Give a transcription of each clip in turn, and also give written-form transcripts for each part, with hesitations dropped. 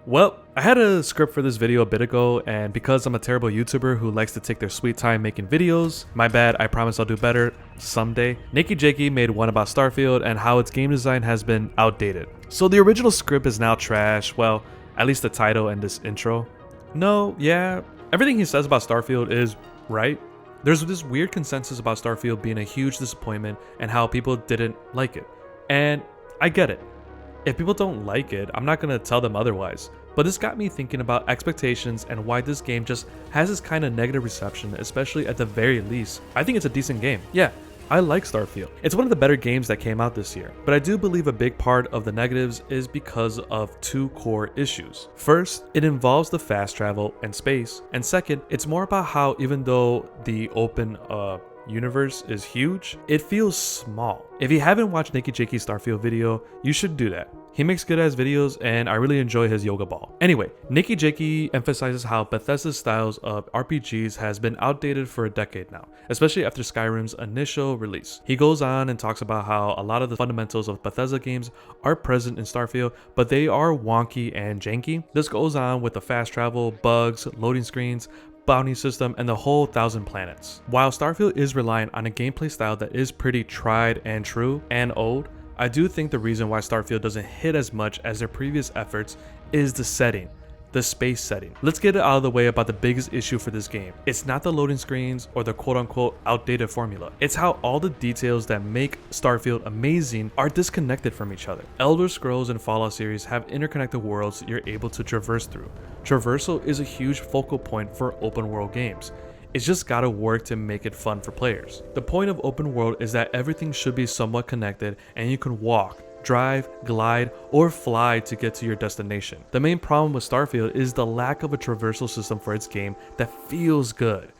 Well, I had a script for this video a bit ago, and because I'm a terrible YouTuber who likes to take their sweet time making videos, my bad, I promise I'll do better someday. Nikki Jakey made one about Starfield and how its game design has been outdated. So the original script is now trash, well, at least the title and this intro. No, yeah, everything he says about Starfield is right. There's this weird consensus about Starfield being a huge disappointment and how people didn't like it. And I get it. If people don't like it, I'm not gonna tell them otherwise. But this got me thinking about expectations and why this game just has this kind of negative reception, especially at the very least. I think it's a decent game. Yeah, I like Starfield. It's one of the better games that came out this year. But I do believe a big part of the negatives is because of two core issues. First, it involves the fast travel and space. And second, it's more about how even though the open universe is huge, it feels small. If you haven't watched Nikki Jakey's Starfield video, you should do that. He makes good ass videos and I really enjoy his yoga ball. Anyway, Nikki Jakey emphasizes how Bethesda's styles of RPGs has been outdated for a decade now, especially after Skyrim's initial release. He goes on and talks about how a lot of the fundamentals of Bethesda games are present in Starfield, but they are wonky and janky. This goes on with the fast travel, bugs, loading screens, bounty system, and the whole 1,000 planets. While Starfield is reliant on a gameplay style that is pretty tried and true and old, I do think the reason why Starfield doesn't hit as much as their previous efforts is the setting, the space setting. Let's get it out of the way about the biggest issue for this game. It's not the loading screens or the quote-unquote outdated formula. It's how all the details that make Starfield amazing are disconnected from each other. Elder Scrolls and Fallout series have interconnected worlds you're able to traverse through. Traversal is a huge focal point for open world games. It's just gotta work to make it fun for players. The point of open world is that everything should be somewhat connected and you can walk, drive, glide, or fly to get to your destination. The main problem with Starfield is the lack of a traversal system for its game that feels good,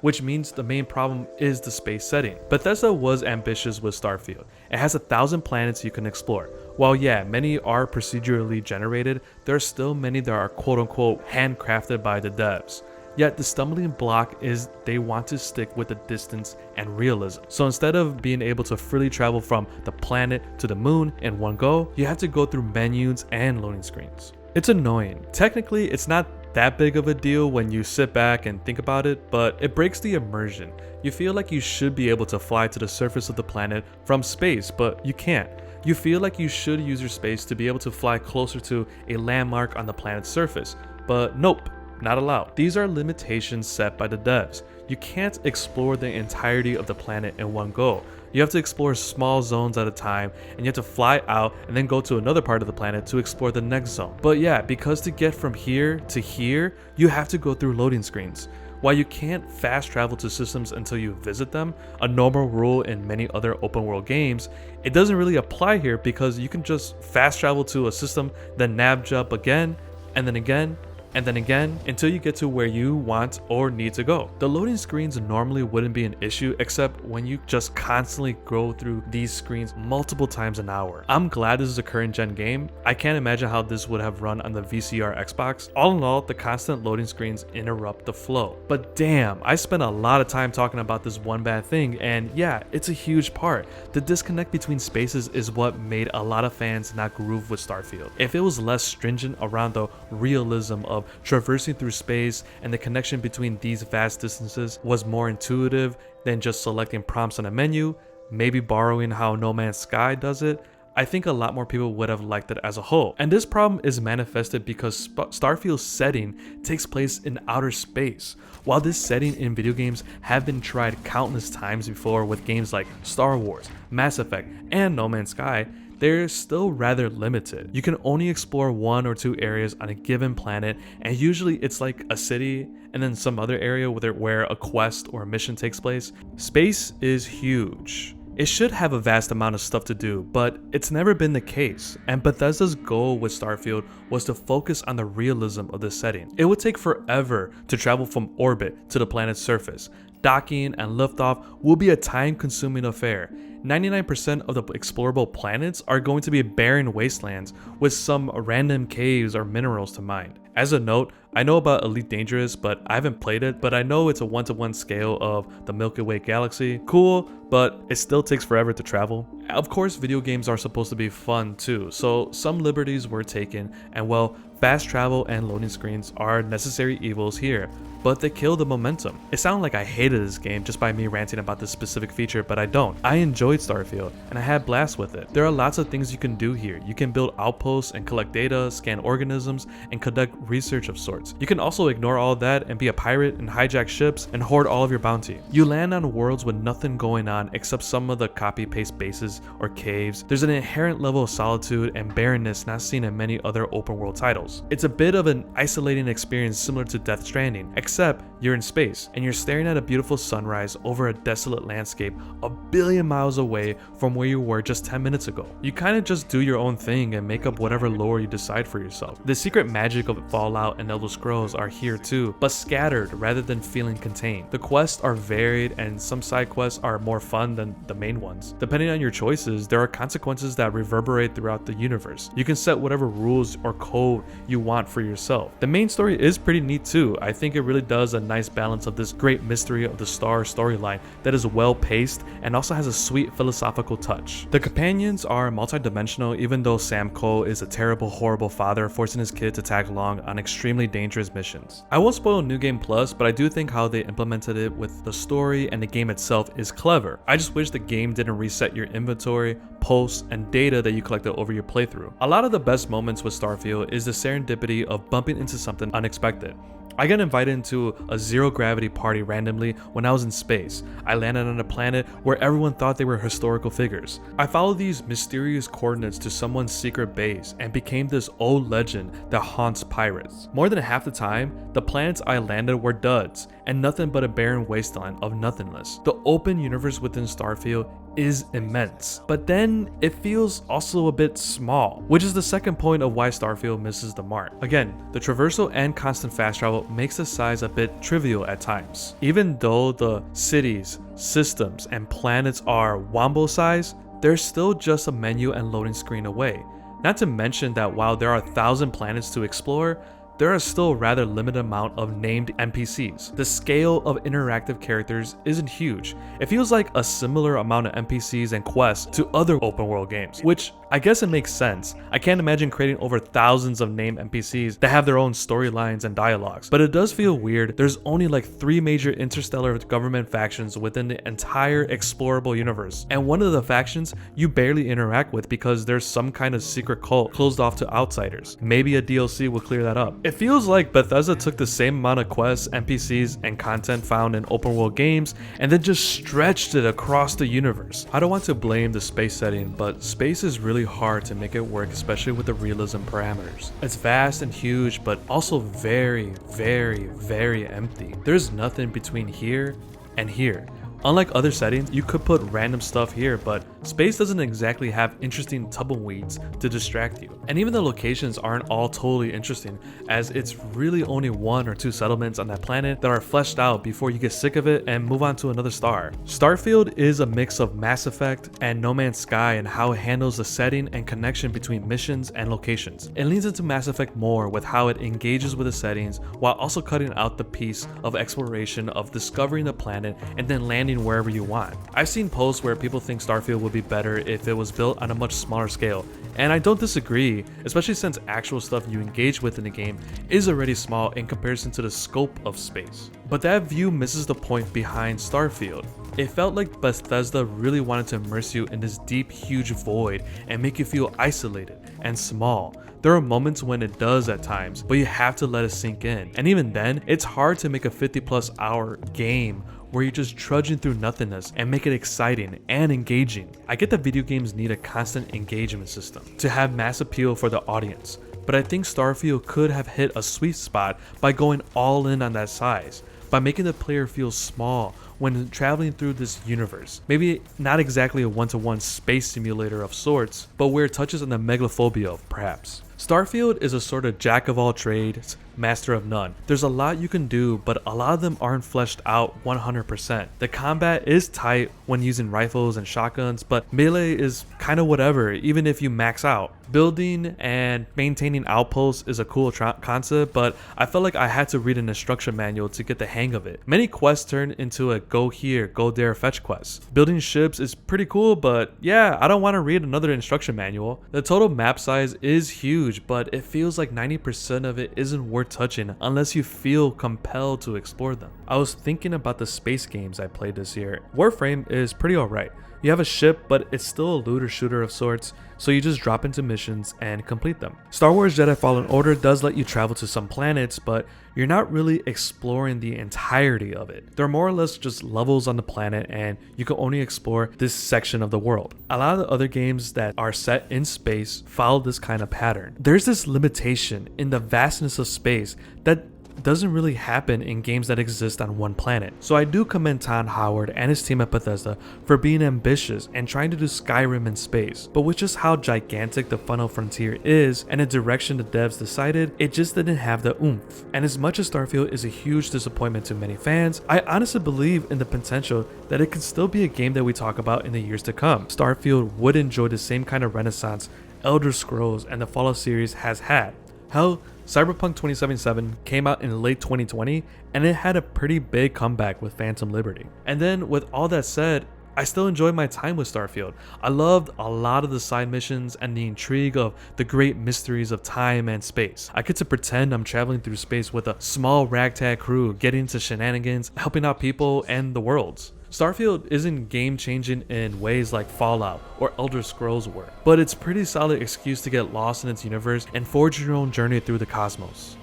which means the main problem is the space setting. Bethesda was ambitious with Starfield. It has 1,000 planets you can explore. While yeah, many are procedurally generated, there are still many that are quote-unquote handcrafted by the devs. Yet the stumbling block is they want to stick with the distance and realism. So instead of being able to freely travel from the planet to the moon in one go, you have to go through menus and loading screens. It's annoying. Technically, it's not that big of a deal when you sit back and think about it, but it breaks the immersion. You feel like you should be able to fly to the surface of the planet from space, but you can't. You feel like you should use your space to be able to fly closer to a landmark on the planet's surface, but nope. Not allowed. These are limitations set by the devs. You can't explore the entirety of the planet in one go. You have to explore small zones at a time, and you have to fly out and then go to another part of the planet to explore the next zone. But yeah, because to get from here to here, you have to go through loading screens. While you can't fast travel to systems until you visit them, a normal rule in many other open world games, it doesn't really apply here because you can just fast travel to a system, then nav jump again, and then again, and then again until you get to where you want or need to go. The loading screens normally wouldn't be an issue except when you just constantly go through these screens multiple times an hour. I'm glad this is a current gen game. I can't imagine how this would have run on the VCR Xbox. All in all, the constant loading screens interrupt the flow. But damn, I spent a lot of time talking about this one bad thing, and yeah, it's a huge part. The disconnect between spaces is what made a lot of fans not groove with Starfield. If it was less stringent around the realism of traversing through space and the connection between these vast distances was more intuitive than just selecting prompts on a menu, maybe borrowing how No Man's Sky does it, I think a lot more people would have liked it as a whole. And this problem is manifested because Starfield's setting takes place in outer space. While this setting in video games have been tried countless times before with games like Star Wars, Mass Effect, and No Man's Sky, they're still rather limited. You can only explore one or two areas on a given planet, and usually it's like a city and then some other area where a quest or a mission takes place. Space is huge. It should have a vast amount of stuff to do, but it's never been the case, and Bethesda's goal with Starfield was to focus on the realism of the setting. It would take forever to travel from orbit to the planet's surface. Docking and liftoff will be a time-consuming affair. 99% of the explorable planets are going to be barren wastelands with some random caves or minerals to mine. As a note, I know about Elite Dangerous, but I haven't played it, but I know it's a 1-to-1 scale of the Milky Way galaxy. Cool, but it still takes forever to travel. Of course, video games are supposed to be fun too, so some liberties were taken, and well, Fast travel and loading screens are necessary evils here, but they kill the momentum. It sounded like I hated this game just by me ranting about this specific feature, but I don't. I enjoyed Starfield, and I had blast with it. There are lots of things you can do here. You can build outposts and collect data, scan organisms, and conduct research of sorts. You can also ignore all that and be a pirate and hijack ships and hoard all of your bounty. You land on worlds with nothing going on except some of the copy-paste bases or caves. There's an inherent level of solitude and barrenness not seen in many other open world titles. It's a bit of an isolating experience similar to Death Stranding, except you're in space and you're staring at a beautiful sunrise over a desolate landscape a billion miles away from where you were just 10 minutes ago. You kind of just do your own thing and make up whatever lore you decide for yourself. The secret magic of Fallout and Elder Scrolls are here too, but scattered rather than feeling contained. The quests are varied and some side quests are more fun than the main ones. Depending on your choices, there are consequences that reverberate throughout the universe. You can set whatever rules or code you want for yourself. The main story is pretty neat too. I think it really does a nice balance of this great mystery of the star storyline that is well paced and also has a sweet philosophical touch. The companions are multi-dimensional, even though Sam Cole is a terrible, horrible father forcing his kid to tag along on extremely dangerous missions. I won't spoil New Game Plus, but I do think how they implemented it with the story and the game itself is clever. I just wish the game didn't reset your inventory, posts, and data that you collected over your playthrough. A lot of the best moments with Starfield is the serendipity of bumping into something unexpected. I got invited into a zero gravity party randomly when I was in space. I landed on a planet where everyone thought they were historical figures. I followed these mysterious coordinates to someone's secret base and became this old legend that haunts pirates. More than half the time, the planets I landed were duds and nothing but a barren wasteland of nothingness. The open universe within Starfield is immense, but then it feels also a bit small, which is the second point of why Starfield misses the mark. Again, the traversal and constant fast travel makes the size a bit trivial at times. Even though the cities, systems, and planets are Wombo size, they're still just a menu and loading screen away. Not to mention that while there are 1,000 planets to explore, there are still a rather limited amount of named NPCs. The scale of interactive characters isn't huge. It feels like a similar amount of NPCs and quests to other open world games, which I guess it makes sense. I can't imagine creating over thousands of named NPCs that have their own storylines and dialogues, but it does feel weird. There's only like 3 major interstellar government factions within the entire explorable universe, and one of the factions you barely interact with because there's some kind of secret cult closed off to outsiders. Maybe a DLC will clear that up. It feels like Bethesda took the same amount of quests, NPCs, and content found in open world games and then just stretched it across the universe. I don't want to blame the space setting, but space is really hard to make it work, especially with the realism parameters. It's vast and huge, but also very, very, very empty. There's nothing between here and here. Unlike other settings, you could put random stuff here, but space doesn't exactly have interesting tumbleweeds to distract you. And even the locations aren't all totally interesting, as it's really only 1 or 2 settlements on that planet that are fleshed out before you get sick of it and move on to another star. Starfield is a mix of Mass Effect and No Man's Sky in how it handles the setting and connection between missions and locations. It leans into Mass Effect more with how it engages with the settings while also cutting out the piece of exploration of discovering the planet and then landing wherever you want. I've seen posts where people think Starfield would be better if it was built on a much smaller scale, and I don't disagree, especially since actual stuff you engage with in the game is already small in comparison to the scope of space. But that view misses the point behind Starfield. It felt like Bethesda really wanted to immerse you in this deep, huge void and make you feel isolated and small. There are moments when it does at times, but you have to let it sink in. And even then, it's hard to make a 50+ hour game where you're just trudging through nothingness and make it exciting and engaging. I get that video games need a constant engagement system to have mass appeal for the audience, but I think Starfield could have hit a sweet spot by going all in on that size, by making the player feel small when traveling through this universe. Maybe not exactly a one-to-one space simulator of sorts, but where it touches on the megalophobia perhaps. Starfield is a sort of jack of all trades, master of none. There's a lot you can do, but a lot of them aren't fleshed out 100%. The combat is tight when using rifles and shotguns, but melee is kind of whatever, even if you max out. Building and maintaining outposts is a cool concept, but I felt like I had to read an instruction manual to get the hang of it. Many quests turn into a go here, go there fetch quest. Building ships is pretty cool, but yeah, I don't want to read another instruction manual. The total map size is huge, huge, but it feels like 90% of it isn't worth touching unless you feel compelled to explore them. I was thinking about the space games I played this year. Warframe is pretty alright. You have a ship, but it's still a looter shooter of sorts, so you just drop into missions and complete them. Star Wars Jedi Fallen Order does let you travel to some planets, but you're not really exploring the entirety of it. They're more or less just levels on the planet, and you can only explore this section of the world. A lot of the other games that are set in space follow this kind of pattern. There's this limitation in the vastness of space that doesn't really happen in games that exist on one planet. So I do commend Todd Howard and his team at Bethesda for being ambitious and trying to do Skyrim in space. But with just how gigantic the Final Frontier is and the direction the devs decided, it just didn't have the oomph. And as much as Starfield is a huge disappointment to many fans, I honestly believe in the potential that it could still be a game that we talk about in the years to come. Starfield would enjoy the same kind of renaissance Elder Scrolls and the Fallout series has had. Hell, Cyberpunk 2077 came out in late 2020 and it had a pretty big comeback with Phantom Liberty. And then with all that said, I still enjoyed my time with Starfield. I loved a lot of the side missions and the intrigue of the great mysteries of time and space. I get to pretend I'm traveling through space with a small ragtag crew, getting into shenanigans, helping out people and the worlds. Starfield isn't game-changing in ways like Fallout or Elder Scrolls were, but it's a pretty solid excuse to get lost in its universe and forge your own journey through the cosmos.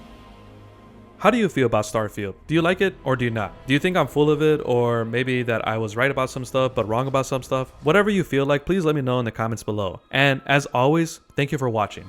How do you feel about Starfield? Do you like it or do you not? Do you think I'm full of it, or maybe that I was right about some stuff but wrong about some stuff? Whatever you feel like, please let me know in the comments below. And as always, thank you for watching.